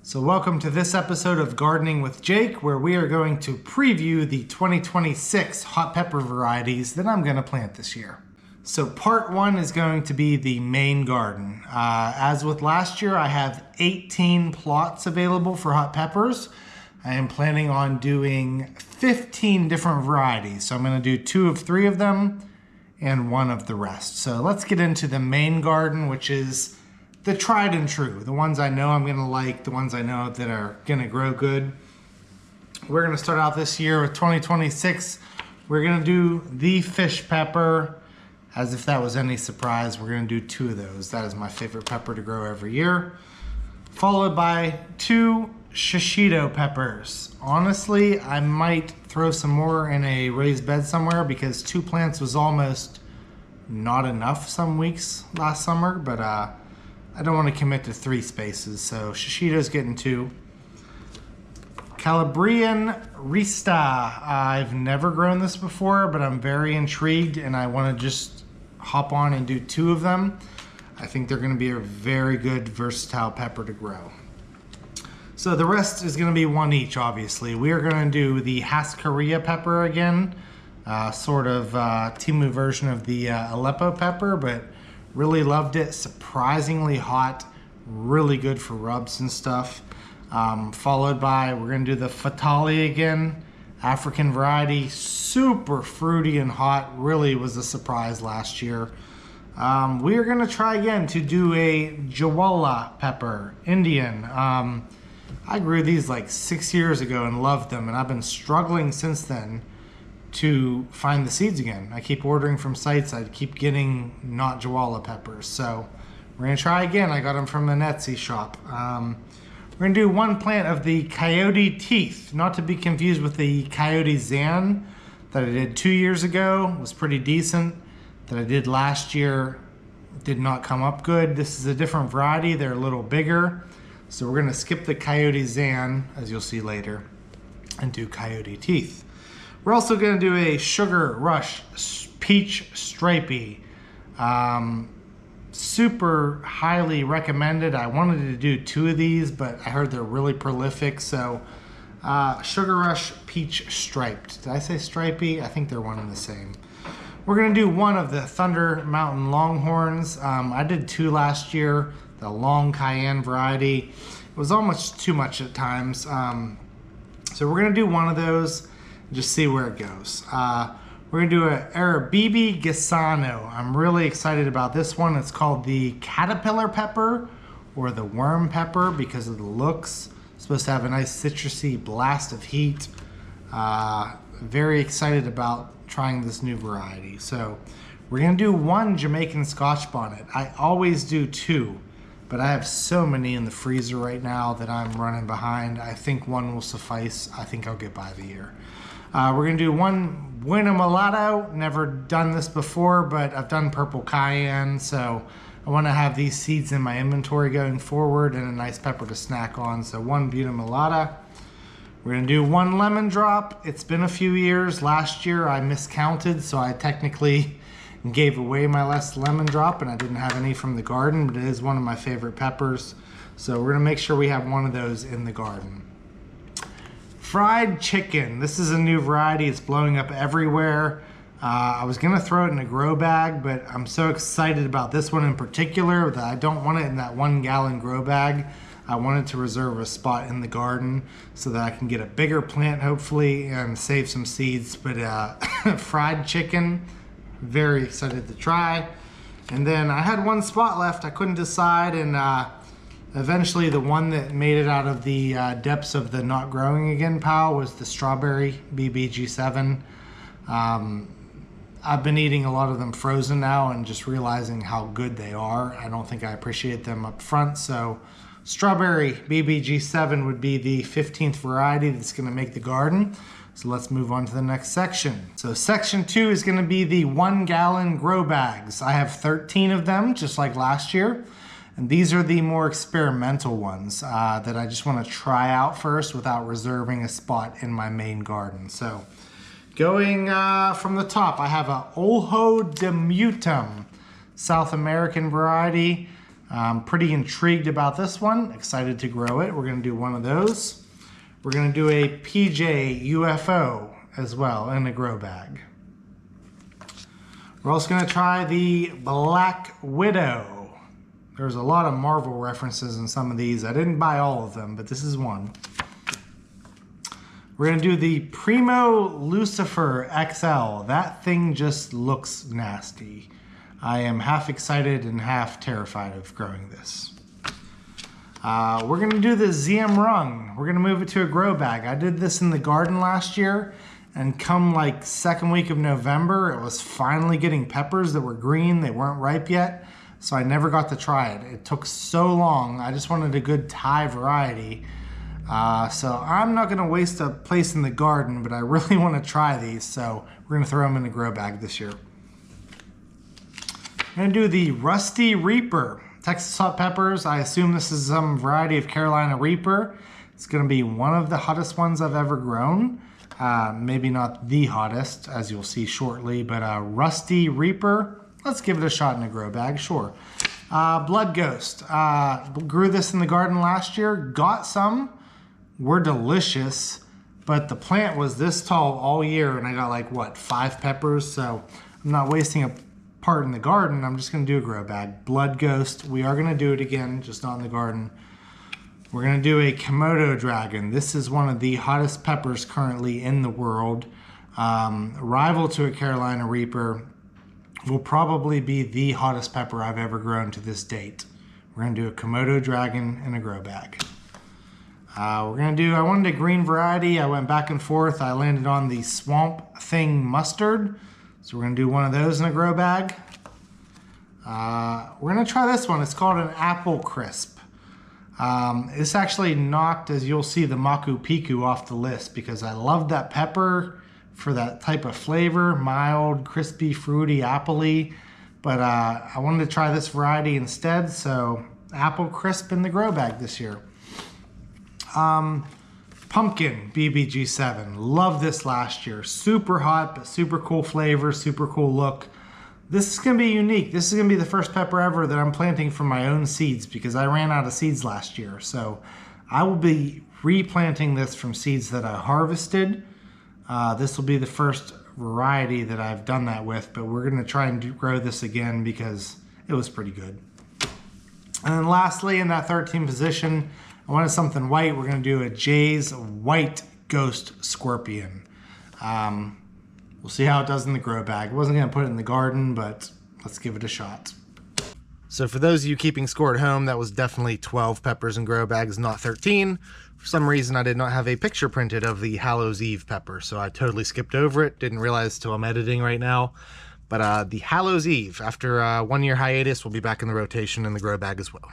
So welcome to this episode of Gardening with Jake, where we are going to preview the 2026 hot pepper varieties that I'm going to plant this year. So part one is going to be the main garden. As with last year, I have 18 plots available for hot peppers. I am planning on doing 15 different varieties. So I'm going to do 2 of 3 of them and 1 of the rest. So let's get into the main garden, which is the tried and true, the ones I know I'm gonna like, the ones I know that are gonna grow good. We're gonna start out this year with 2026. We're gonna do the fish pepper. As if that was any surprise, we're gonna do 2 of those. That is my favorite pepper to grow every year. Followed by 2 Shishito peppers. Honestly, I might throw some more in a raised bed somewhere because 2 plants was almost not enough some weeks last summer, but I don't want to commit to 3 spaces, so Shishito's getting 2. Calabrian Rista. I've never grown this before, but I'm very intrigued and I want to just hop on and do 2 of them. I think they're going to be a very good versatile pepper to grow. So the rest is going to be 1 each, obviously. We are going to do the Haskorea Pepper again, sort of Timu version of the Aleppo pepper, but really loved it. Surprisingly hot, really good for rubs and stuff. Followed by, we're gonna do the Fatalii again, African variety, super fruity and hot, really was a surprise last year. We are gonna try again to do a Jwala Pepper, Indian. I grew these like 6 years ago and loved them, and I've been struggling since then to find the seeds again. I keep ordering from sites, I keep getting not Jwala peppers. So we're gonna try again. I got them from the Etsy shop. We're gonna do 1 plant of the Coyote teeth, not to be confused with the Coyote Xiem that I did 2 years ago. It was pretty decent. That I did last year did not come up good. This is a different variety, they're a little bigger. So we're gonna skip the Coyote Xiem, as you'll see later, and do Coyote teeth. We're also going to do a Sugar Rush Peach Stripey. Super highly recommended. I wanted to do 2 of these, but I heard they're really prolific. So Sugar Rush Peach Striped. Did I say stripey? I think they're one and the same. We're going to do 1 of the Thunder Mountain Longhorns. I did 2 last year, the long cayenne variety. It was almost too much at times. So we're going to do 1 of those. Just see where it goes. We're gonna do an Aribibi Gusano. I'm really excited about this one. It's called the caterpillar pepper or the worm pepper because of the looks. It's supposed to have a nice citrusy blast of heat. Very excited about trying this new variety. So we're gonna do 1 Jamaican Scotch bonnet. I always do 2, but I have so many in the freezer right now that I'm running behind. I think 1 will suffice. I think I'll get by the year. We're gonna do 1 Buena Mulato. Never done this before, but I've done purple cayenne, so I wanna have these seeds in my inventory going forward and a nice pepper to snack on. So 1 Buena Mulato. We're gonna do 1 lemon drop. It's been a few years. Last year I miscounted, so I technically gave away my last lemon drop and I didn't have any from the garden, but it is one of my favorite peppers. So we're gonna make sure we have 1 of those in the garden. Fried chicken. This is a new variety. It's blowing up everywhere. I was gonna throw it in a grow bag, but I'm so excited about this one in particular that I don't want it in that 1-gallon grow bag. I wanted to reserve a spot in the garden so that I can get a bigger plant hopefully and save some seeds. But fried chicken, very excited to try. And then I had 1 spot left. I couldn't decide, and eventually the one that made it out of the depths of the not growing again pile was the strawberry BBG7. I've been eating a lot of them frozen now and just realizing how good they are. I don't think I appreciate them up front. So strawberry BBG7 would be the 15th variety that's gonna make the garden. So let's move on to the next section. So section 2 is gonna be the 1-gallon grow bags. I have 13 of them, just like last year. And these are the more experimental ones that I just want to try out first without reserving a spot in my main garden. So going from the top, I have a Otho de Mutum, South American variety. I'm pretty intrigued about this one. Excited to grow it. We're going to do one of those. We're going to do a PJ UFO as well in a grow bag. We're also going to try the Black Widow. There's a lot of Marvel references in some of these. I didn't buy all of them, but this is one. We're going to do the Primo Lucifer XL. That thing just looks nasty. I am half excited and half terrified of growing this. We're going to do the Xiem Rung. We're going to move it to a grow bag. I did this in the garden last year, and come like second week of November, it was finally getting peppers that were green. They weren't ripe yet, so I never got to try it. It took so long. I just wanted a good Thai variety. So I'm not going to waste a place in the garden, but I really want to try these, so we're going to throw them in the grow bag this year. I'm going to do the Rusty Reaper. Texas hot peppers. I assume this is some variety of Carolina Reaper. It's going to be one of the hottest ones I've ever grown. Maybe not the hottest, as you'll see shortly, but Rusty Reaper. Let's give it a shot in a grow bag, sure. Blood Ghost. Grew this in the garden last year. Got some. Were delicious, but the plant was this tall all year, and I got like, what, 5 peppers? So I'm not wasting a part in the garden. I'm just going to do a grow bag. Blood Ghost. We are going to do it again, just not in the garden. We're going to do a Komodo Dragon. This is one of the hottest peppers currently in the world. Rival to a Carolina Reaper. Will probably be the hottest pepper I've ever grown to this date. We're going to do a Komodo Dragon in a grow bag. I wanted a green variety. I went back and forth. I landed on the Swamp Thing Mustard. So we're going to do one of those in a grow bag. We're going to try this one. It's called an Apple Crisp. This actually knocked, as you'll see, the Maku Piku off the list because I love that pepper for that type of flavor. Mild, crispy, fruity, appley. But I wanted to try this variety instead, so Apple Crisp in the grow bag this year. Pumpkin BBG7. Love this last year. Super hot, but super cool flavor, super cool look. This is going to be unique. This is going to be the first pepper ever that I'm planting from my own seeds because I ran out of seeds last year. So I will be replanting this from seeds that I harvested. This will be the first variety that I've done that with, but we're going to try and grow this again because it was pretty good. And then lastly, in that 13th position, I wanted something white. We're going to do a Jay's White Ghost Scorpion. We'll see how it does in the grow bag. I wasn't going to put it in the garden, but let's give it a shot. So for those of you keeping score at home, that was definitely 12 peppers in grow bags, not 13. For some reason, I did not have a picture printed of the Hallows Eve pepper, so I totally skipped over it. Didn't realize till I'm editing right now. But the Hallows Eve, after a 1-year hiatus, will be back in the rotation in the grow bag as well.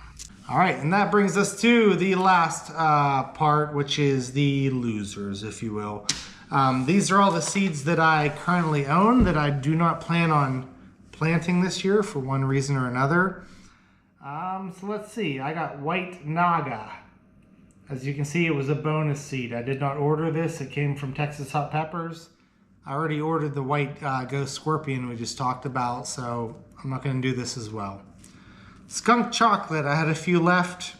All right, and that brings us to the last part, which is the losers, if you will. These are all the seeds that I currently own that I do not plan on planting this year for one reason or another. So let's see, I got White Naga. As you can see, it was a bonus seed. I did not order this. It came from Texas Hot Peppers. I already ordered the White Ghost Scorpion we just talked about, so I'm not going to do this as well. Skunk Chocolate, I had a few left.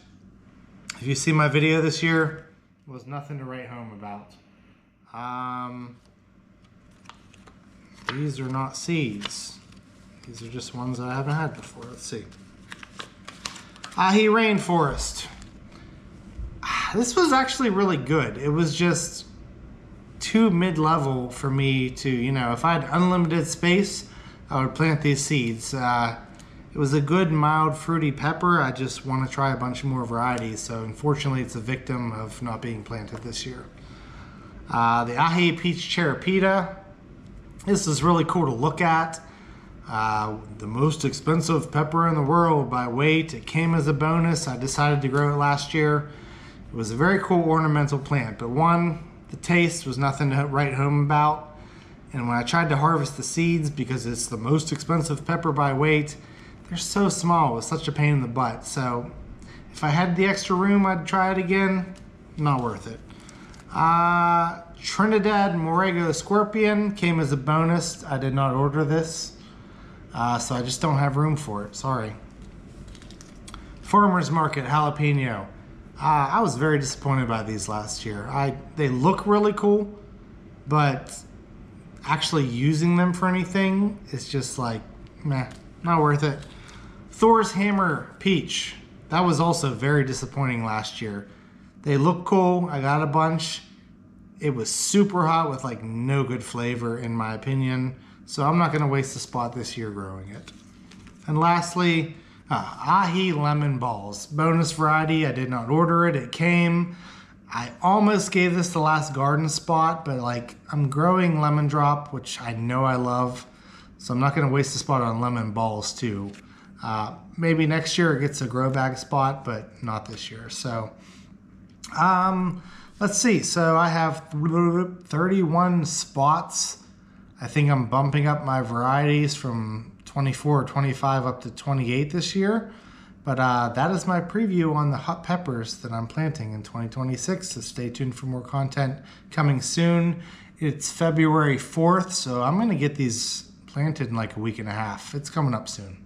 If you see my video this year, it was nothing to write home about. These are not seeds. These are just ones that I haven't had before. Let's see. Ahi Rainforest. This was actually really good. It was just too mid-level for me to, if I had unlimited space, I would plant these seeds. It was a good, mild, fruity pepper. I just want to try a bunch more varieties. So unfortunately, it's a victim of not being planted this year. The Ahi Peach Cheripita. This is really cool to look at. The most expensive pepper in the world by weight. It came as a bonus. I decided to grow it last year. It was a very cool ornamental plant, but the taste was nothing to write home about. And when I tried to harvest the seeds, because it's the most expensive pepper by weight, they're so small. It was such a pain in the butt. So if I had the extra room, I'd try it again. Not worth it. Trinidad Morego Scorpion came as a bonus. I did not order this, so I just don't have room for it. Sorry. Farmer's Market jalapeno. I was very disappointed by these last year. They look really cool, but actually using them for anything is just like, meh, not worth it. Thor's Hammer Peach. That was also very disappointing last year. They look cool. I got a bunch. It was super hot with like no good flavor in my opinion. So I'm not going to waste a spot this year growing it. And lastly, Ahi Lemon Balls. Bonus variety. I did not order it. It came. I almost gave this the last garden spot, but like I'm growing lemon drop, which I know I love. So I'm not going to waste a spot on lemon balls too. Maybe next year it gets a grow bag spot, but not this year. So let's see. So I have 31 spots. I think I'm bumping up my varieties from 24 or 25 up to 28 this year. But that is my preview on the hot peppers that I'm planting in 2026. So stay tuned for more content coming soon. It's February 4th, so I'm going to get these planted in like a week and a half. It's coming up soon.